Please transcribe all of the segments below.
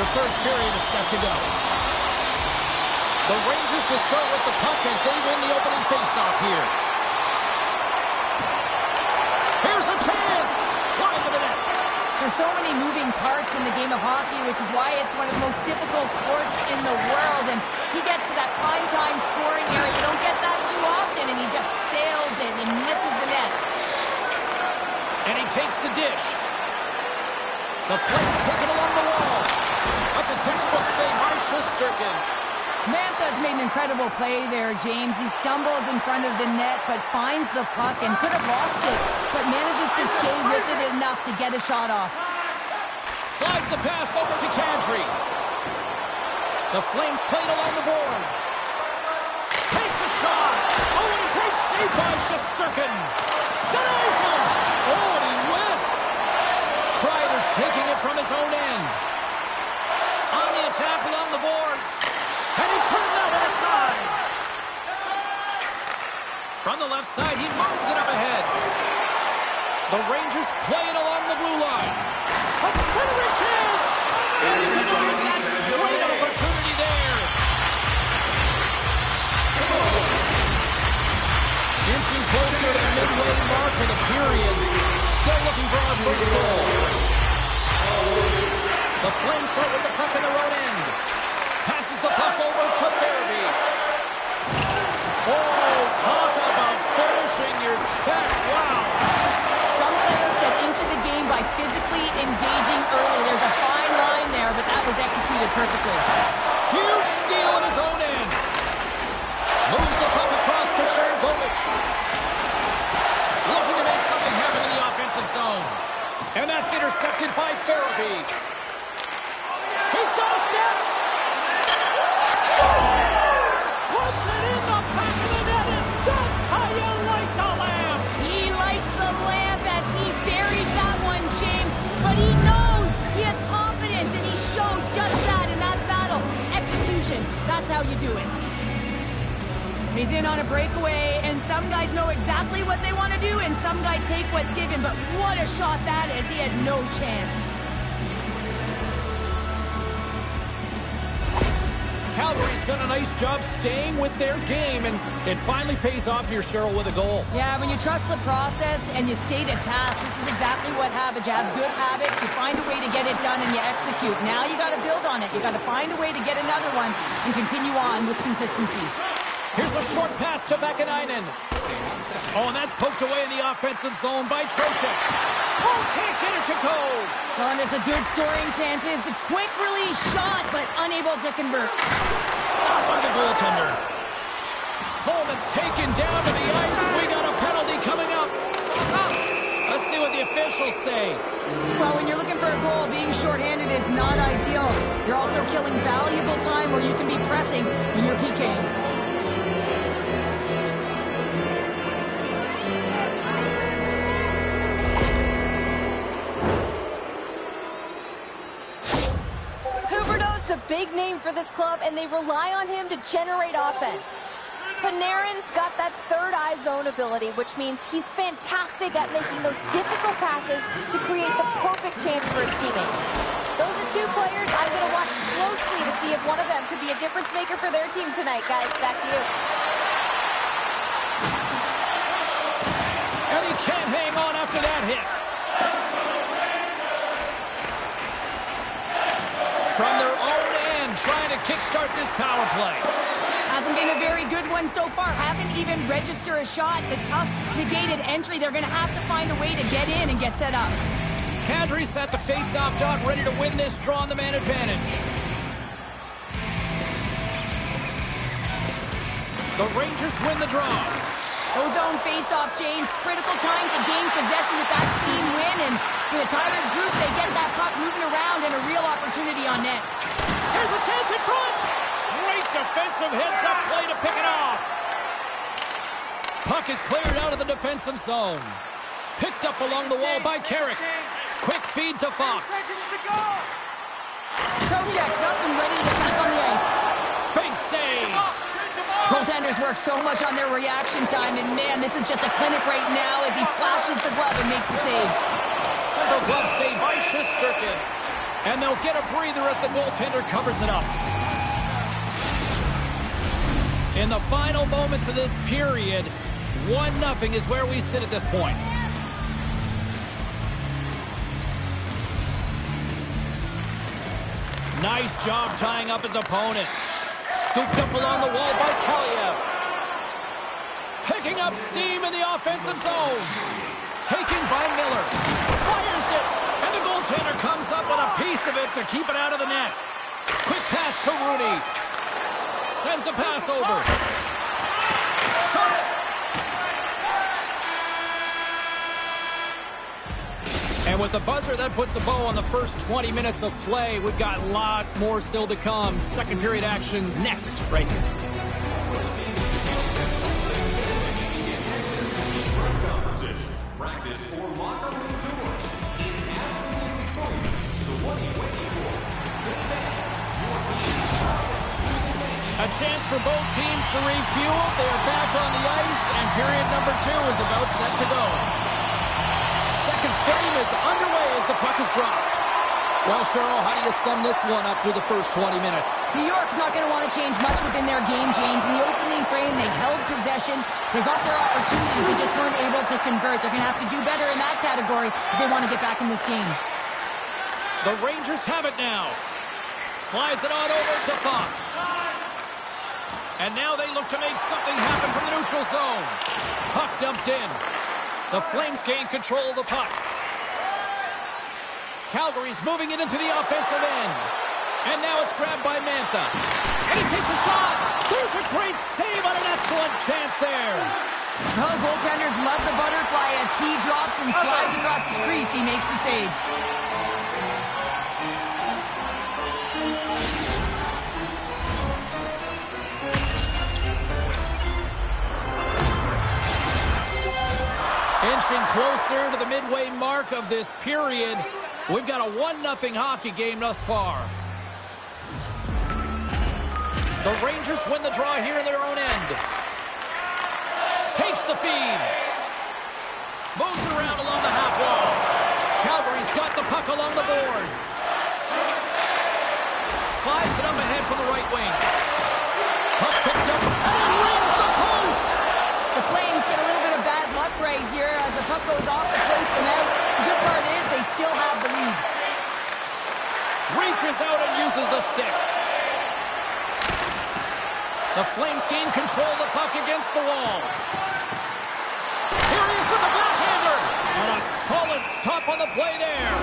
The first period is set to go. The Rangers will start with the puck as they win the opening faceoff here. Here's a chance! Wide of the net. There's so many moving parts in the game of hockey, which is why it's one of the most difficult sports in the world. And he gets to that prime-time scoring area. You don't get that too often, and he just sails it and misses the net. And he takes the dish. The Flames taken along the wall. That's a textbook save by Shesterkin. Mantha's made an incredible play there, James. He stumbles in front of the net, but finds the puck and could have lost it, but manages to stay with it enough to get a shot off. Slides the pass over to Calgary. The Flames played along the boards. Takes a shot. Oh, and a great save by Shesterkin. Denies him. Oh, and he whiffs. Kreider's taking it from his own end. On the attack along the boards. And he turned that one aside. From the left side, he moves it up ahead. The Rangers play it along the blue line. A centering chance! And he denies that. Great opportunity there. Inching closer to the midway mark of the period. Still looking for our first goal. The Flames start with the puck in their own end. Passes the puck over to Fairby. Oh, talk about finishing your check. Wow. Some players get into the game by physically engaging early. There's a fine line there, but that was executed perfectly. Huge steal in his own end. Moves the puck across to Shergovich. Looking to make something happen in the offensive zone. And that's intercepted by Fairby. He's got a step. Puts it in the back of the net, and that's how you light the lamp. He lights the lamp as he buries that one, James. But he knows, he has confidence, and he shows just that in that battle. Execution, that's how you do it. He's in on a breakaway, and some guys know exactly what they want to do, and some guys take what's given. But what a shot that is. He had no chance. Calgary's done a nice job staying with their game, and it finally pays off here, Cheryl, with a goal. Yeah, when you trust the process and you stay to task, this is exactly what happens. You have good habits, you find a way to get it done, and you execute. Now you got to build on it. You got to find a way to get another one and continue on with consistency. Here's a short pass to Vakanainen. Oh, and that's poked away in the offensive zone by Trocheck. Oh, can't get it to go. Well, and it's a good scoring chance. It's a quick release shot, but unable to convert. Stopped by the goaltender. Coleman's taken down to the ice. We got a penalty coming up. Let's see what the officials say. Well, when you're looking for a goal, being shorthanded is not ideal. You're also killing valuable time where you can be pressing when you're PKing. A big name for this club, and they rely on him to generate offense. Panarin's got that third eye zone ability, which means he's fantastic at making those difficult passes to create the perfect chance for his teammates. Those are two players I'm going to watch closely to see if one of them could be a difference maker for their team tonight. Guys, back to you. And he can't hang on after that hit. From their own end, trying to kickstart this power play. Hasn't been a very good one so far. Haven't even registered a shot. The tough, negated entry. They're going to have to find a way to get in and get set up. Kadri's at the face-off dot, ready to win this draw on the man advantage. The Rangers win the draw. Ozone face-off, James. Critical time to gain possession with that clean win, and with a tired group, they get that puck moving around and a real opportunity on net. Here's a chance in front. Great defensive heads-up play to pick it off. Puck is cleared out of the defensive zone. Picked up along the wall by Carrick. Quick feed to Fox. Trocheck's up and ready to get back on the ice. Big save. Goaltenders work so much on their reaction time, and man, this is just a clinic right now as he flashes the glove and makes the save. Single glove save by Shesterkin. And they'll get a breather as the goaltender covers it up. In the final moments of this period, 1-0 is where we sit at this point. Nice job tying up his opponent. Scooped up along the wall by Kaliev. Picking up steam in the offensive zone. Taken by Miller. Fires it. And the goaltender comes up with a piece of it to keep it out of the net. Quick pass to Rooney. Sends a pass over. Shot it. And with the buzzer, that puts a bow on the first 20 minutes of play. We've got lots more still to come. Second period action next, right here. Practice or locker room tours is absolutely free. So what are you waiting for? A chance for both teams to refuel. They are back on the ice, and period number 2 is about set to go. Second frame is underway as the puck is dropped. Well, Cheryl, how do you sum this one up through the first 20 minutes? New York's not going to want to change much within their game, James. In the opening frame, they held possession. They got their opportunities. They just weren't able to convert. They're going to have to do better in that category if they want to get back in this game. The Rangers have it now. Slides it on over to Fox. And now they look to make something happen from the neutral zone. Puck dumped in. The Flames gain control of the puck. Calgary's moving it into the offensive end. And now it's grabbed by Mantha. And he takes a shot. There's a great save on an excellent chance there. Well, goaltenders love the butterfly as he drops and slides across the crease. He makes the save. Inching closer to the midway mark of this period. We've got a 1-0 hockey game thus far. The Rangers win the draw here in their own end. Takes the feed. Moves it around along the half wall. Calgary's got the puck along the boards. Slides it up ahead from the right wing. Puck picked up and rings the post. The Flames get a little bit of bad luck right here as the puck goes off the post and out. The good part is they still have the lead. Reaches out and uses the stick. The Flames gain control of the puck against the wall. Here he is with the backhander. And a solid stop on the play there.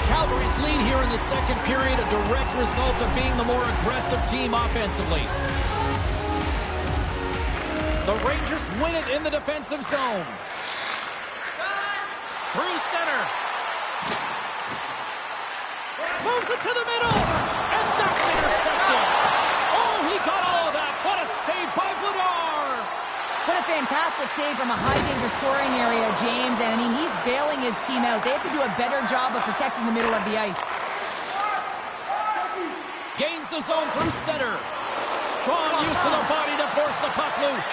Calgary's lead here in the second period, a direct result of being the more aggressive team offensively. The Rangers win it in the defensive zone. Through center. Moves it to the middle. And that's intercepted. Oh, he got all of that. What a save by Vladar. What a fantastic save from a high-danger scoring area, James. And, I mean, he's bailing his team out. They have to do a better job of protecting the middle of the ice. Gains the zone through center. Strong use of the body to force the puck loose.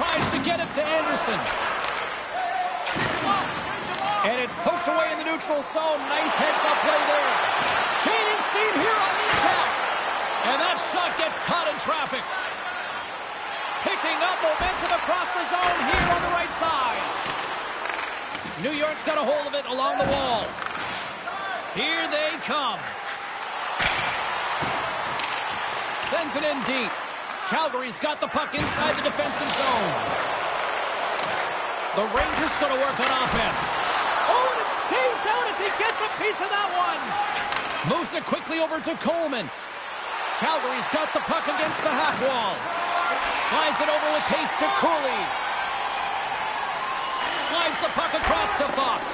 Tries to get it to Anderson. And it's poked away in the neutral zone. Nice heads-up play there. Gaining steam here on the attack. And that shot gets caught in traffic. Picking up momentum across the zone here on the right side. New York's got a hold of it along the wall. Here they come. Sends it in deep. Calgary's got the puck inside the defensive zone. The Rangers going to work on offense. Oh, and it stays out as he gets a piece of that one. Moves it quickly over to Coleman. Calgary's got the puck against the half wall. Slides it over with pace to Cooley. Slides the puck across to Fox.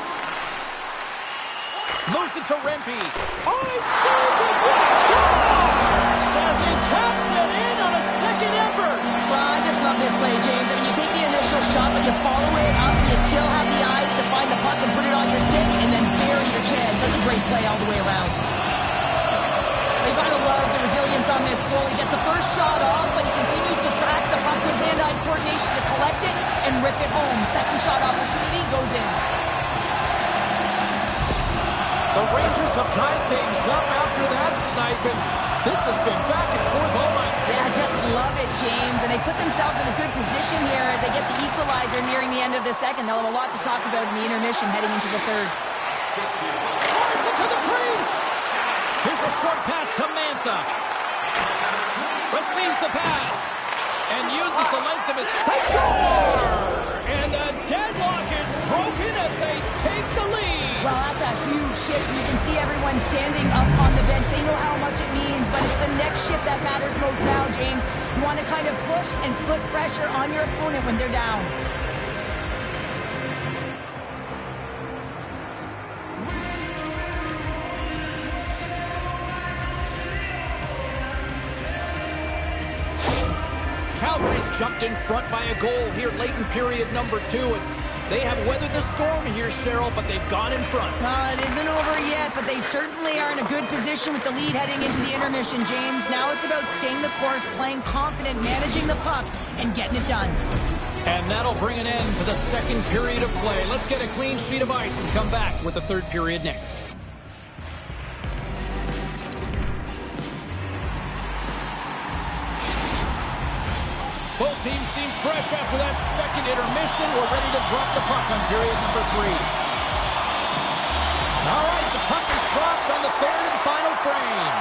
Moves it to Rempe. Oh, he saved it! What a score! Says he taps it in on a second effort. Well, I just love this play, James. I mean, you take the initial shot, but you follow it up. You still have the eyes to find the puck and put it on your stick, and then bury your chance. That's a great play all the way around. You gotta love the resilience on this goal. He gets the first shot off, but he continues to track the puck with hand-eye coordination. coordination to collect it and rip it home. Second shot opportunity goes in. The Rangers have tied things up after that sniping. This has been back and forth all night. Yeah, just love it, James. And they put themselves in a good position here as they get the equalizer nearing the end of the second. They'll have a lot to talk about in the intermission heading into the third. Drives it to the crease. Here's a short pass to Mantha. Receives the pass and uses the length of his... They score! And the deadlock is broken as they take the lead. Well, that's a huge shift. You can see everyone standing up on the bench. They know how much it means, but it's the next shift that matters most now, James. You want to kind of push and put pressure on your opponent when they're down. Calgary's jumped in front by a goal here late in period number 2, and they have weathered the storm here, Cheryl, but they've gone in front. Well, it isn't over yet, but they certainly are in a good position with the lead heading into the intermission, James. Now it's about staying the course, playing confident, managing the puck, and getting it done. And that'll bring an end to the second period of play. Let's get a clean sheet of ice and come back with the third period next. Both teams seem fresh after that second intermission. We're ready to drop the puck on period number 3. All right, the puck is dropped on the third and final frame.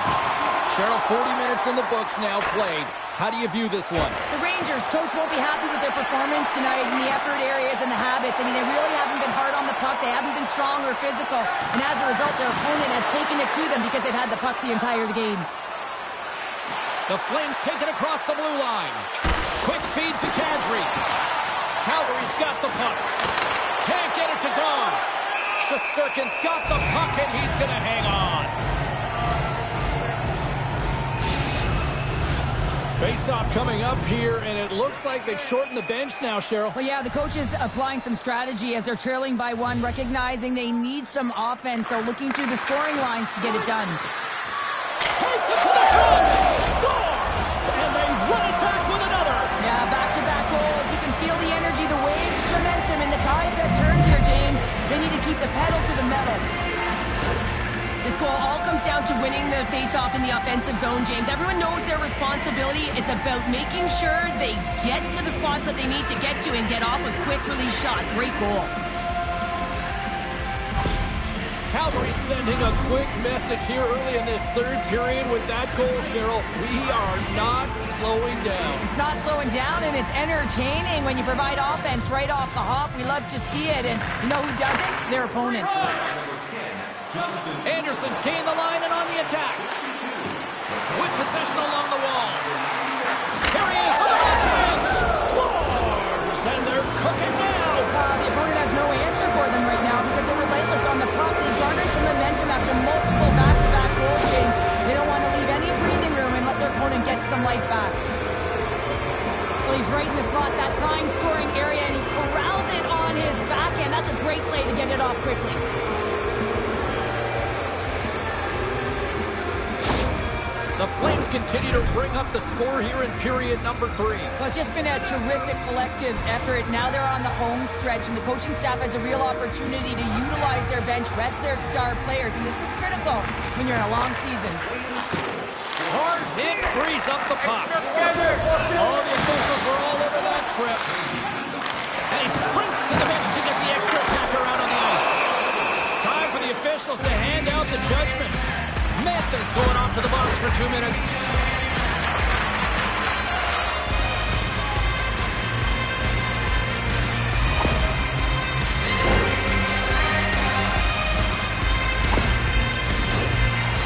Cheryl, 40 minutes in the books now played. How do you view this one? The Rangers, coach won't be happy with their performance tonight in the effort areas and the habits. I mean, they really haven't been hard on the puck. They haven't been strong or physical. And as a result, their opponent has taken it to them because they've had the puck the entire game. The Flames take it across the blue line. Quick feed to Kadri. Calgary's got the puck. Can't get it to go. Shesterkin's got the puck, and he's going to hang on. Face-off coming up here, and it looks like they've shortened the bench now, Cheryl. Well, yeah, the coach is applying some strategy as they're trailing by 1, recognizing they need some offense, so looking to the scoring lines to get it done. Takes it to the front. Scores! And they run it back with another. Yeah, back-to-back goals. You can feel the energy, the wave, momentum, and the tides that turns here, James. They need to keep the pedal to the metal. This goal all comes down to winning the face-off in the offensive zone, James. Everyone knows their responsibility. It's about making sure they get to the spots that they need to get to and get off a quick release shot. Great goal. Calgary sending a quick message here early in this third period with that goal, Cheryl. We are not slowing down. It's not slowing down, and it's entertaining when you provide offense right off the hop. We love to see it, and you know who doesn't? Their opponent. Anderson's gained the line and on the attack. With possession along the wall. Here he is on the backhand. Scores! And they're cooking now. The opponent has no answer for them right now because they're relentless on the puck. They garnered some momentum after multiple back-to-back goals, James. They don't want to leave any breathing room and let their opponent get some life back. Well, he's right in the slot, that prime scoring area, and he corrals it on his backhand. That's a great play to get it off quickly. The Flames continue to bring up the score here in period number 3. Well, it's just been a terrific collective effort. Now they're on the home stretch, and the coaching staff has a real opportunity to utilize their bench, rest their star players, and this is critical when you're in a long season. Hard hit frees up the puck. All the officials were all over that trip. And he sprints to the bench to get the extra attacker out on the ice. Time for the officials to hand out the judgment. Mantha's going off to the box for 2 minutes.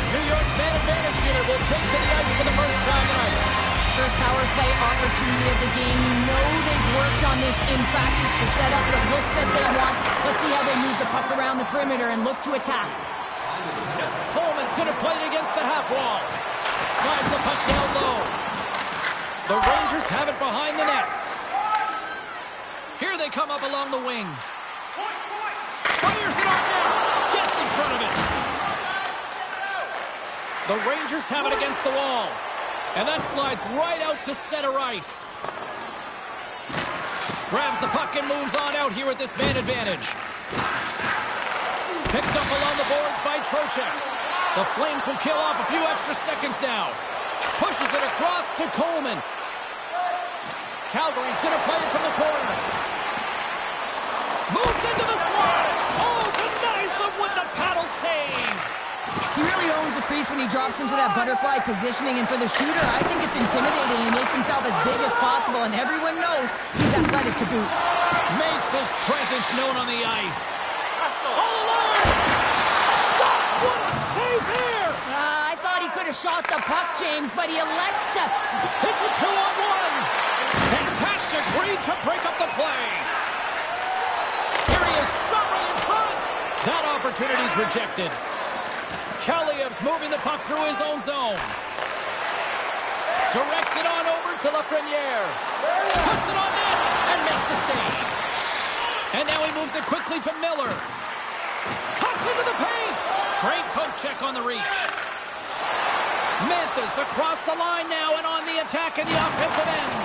New York's man advantage unit will take to the ice for the first time tonight. First power play opportunity of the game. You know they've worked on this in practice, the setup, the look that they want. Let's see how they move the puck around the perimeter and look to attack. Coleman's going to play it against the half wall. Slides the puck down low. The Rangers have it behind the net. Here they come up along the wing. Fires it on net. Gets in front of it. The Rangers have it against the wall. And that slides right out to center ice. Grabs the puck and moves on out here with this man advantage. Picked up along the boards by Trocheck. The Flames will kill off a few extra seconds now. Pushes it across to Coleman. Calgary's going to play it from the corner. Moves into the slot. Oh, denies him with the paddle save. He really owns the crease when he drops into that butterfly positioning, and for the shooter, I think it's intimidating. He makes himself as big as possible, and everyone knows he's athletic to boot. Makes his presence known on the ice. All alone! Stop! What a save here! I thought he could have shot the puck, James, but he elects to... It's a 2-on-1! Fantastic read to break up the play. Here he is, shot right in front. That opportunity's rejected. Kaliev's moving the puck through his own zone. Directs it on over to Lafreniere. Puts it on net and makes the save. And now he moves it quickly to Miller. Cuts into the paint. Great poke check on the reach. Manthas across the line now and on the attack in the offensive end.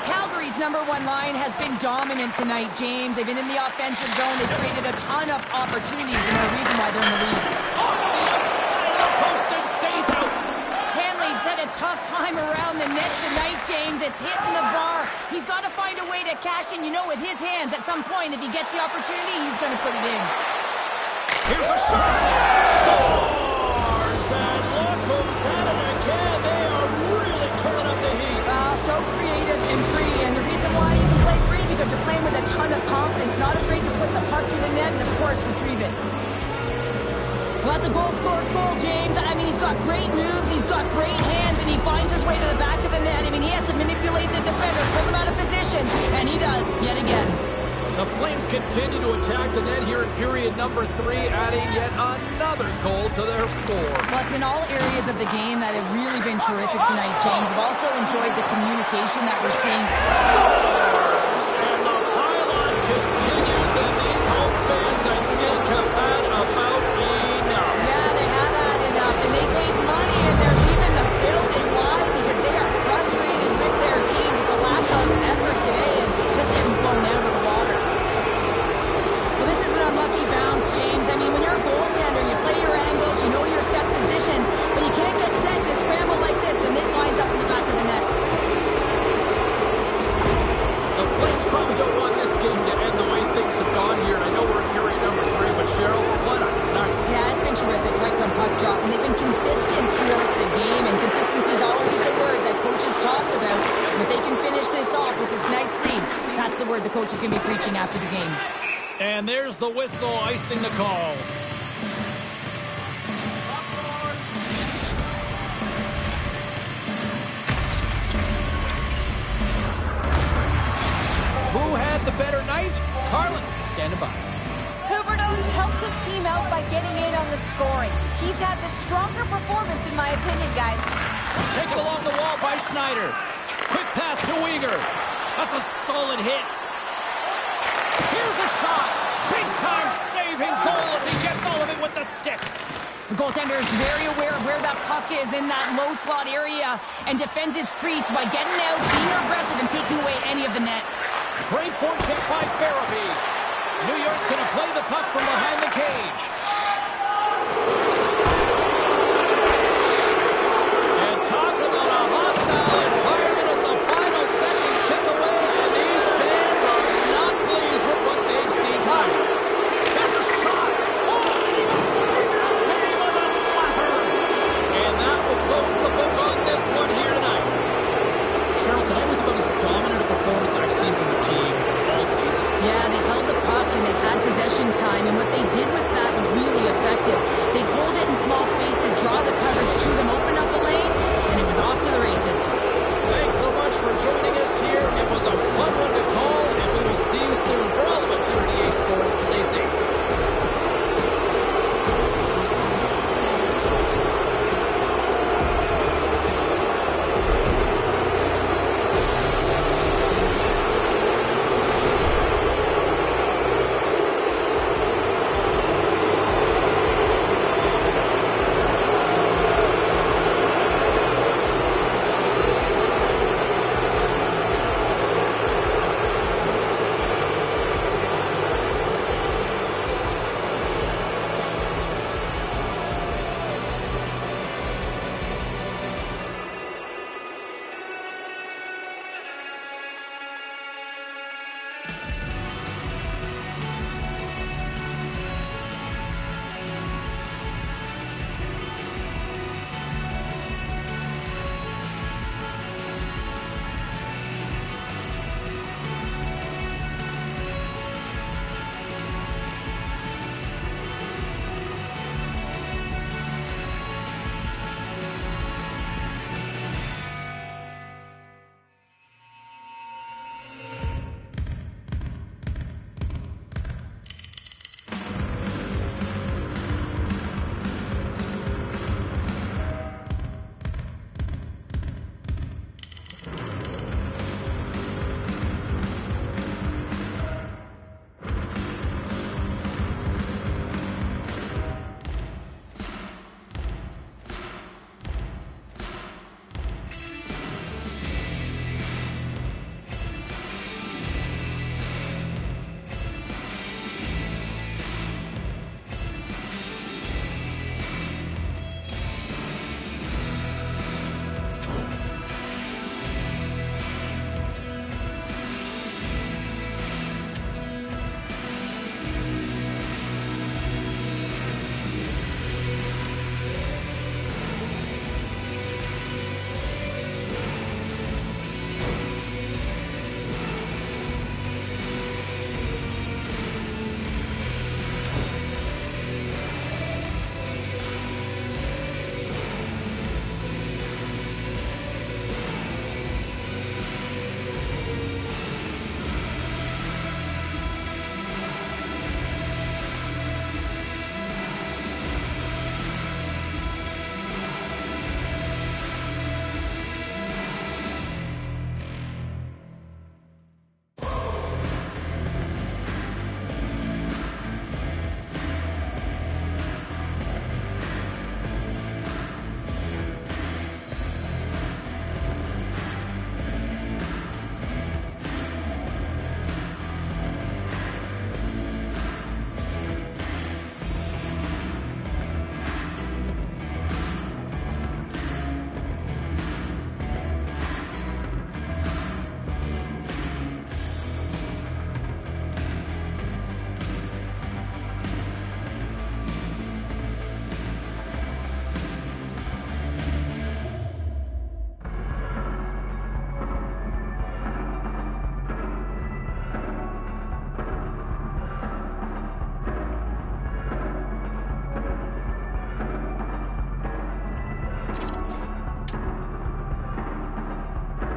Calgary's number one line has been dominant tonight, James. They've been in the offensive zone. They've created a ton of opportunities, and they're the reason why they're in the lead. On the outside of the post and stays out. Hanley's had a tough time around the net tonight, James. It's hitting the bar. He's got to find a way to cash in. You know, with his hands, at some point, if he gets the opportunity, he's going to put it in. Here's a shot. Scores! And look who's at it again. They are really turning up the heat. So creative and free. And the reason why you can play free, because you're playing with a ton of confidence, not afraid to put the puck to the net and, of course, retrieve it. Well, that's a goal scorer's goal, James. I mean, he's got great moves, he's got great hands, and he finds his way to the back of the net. I mean, he has to manipulate the defender, pull him out of position, and he does, yet again. The Flames continue to attack the net here in period number 3, adding yet another goal to their score. Well, it's been all areas of the game that have really been terrific tonight, James. I've also enjoyed the communication that we're seeing. Scores! And the pylon continues, and these home fans, I think, have had about enough. Yeah, they have had enough, and they paid money, and they're leaving the building. Why? Because they are frustrated with their team, with the lack of effort today, and just getting blown out of the water. Well, this is an unlucky bounce, James. I mean, when you're a goaltender, you play your angles, you know your set positions, but you can't get set in a scramble like this, and it lines up in the back of the net. The Flames probably don't want this game to end the way things have gone here. I know we're in period number 3, but Cheryl, what a night. Yeah, it's been terrific right from puck drop, and they've been consistent throughout the game, and consistency is always a word that coaches talk about. And if they can finish this off with this nice lead, that's the word the coach is going to be preaching after the game. And there's the whistle icing the call. Who had the better night? Carlin, standing by. Huberdeau's helped his team out by getting in on the scoring. He's had the stronger performance, in my opinion, guys. Taken along the wall by Schneider. Quick pass to Uyghur. That's a solid hit. Here's a shot. Big-time saving goal as he gets all of it with the stick. The goaltender is very aware of where that puck is in that low slot area and defends his crease by getting out, being aggressive, and taking away any of the net. Great forecheck by Farabee. New York's going to play the puck from behind the cage.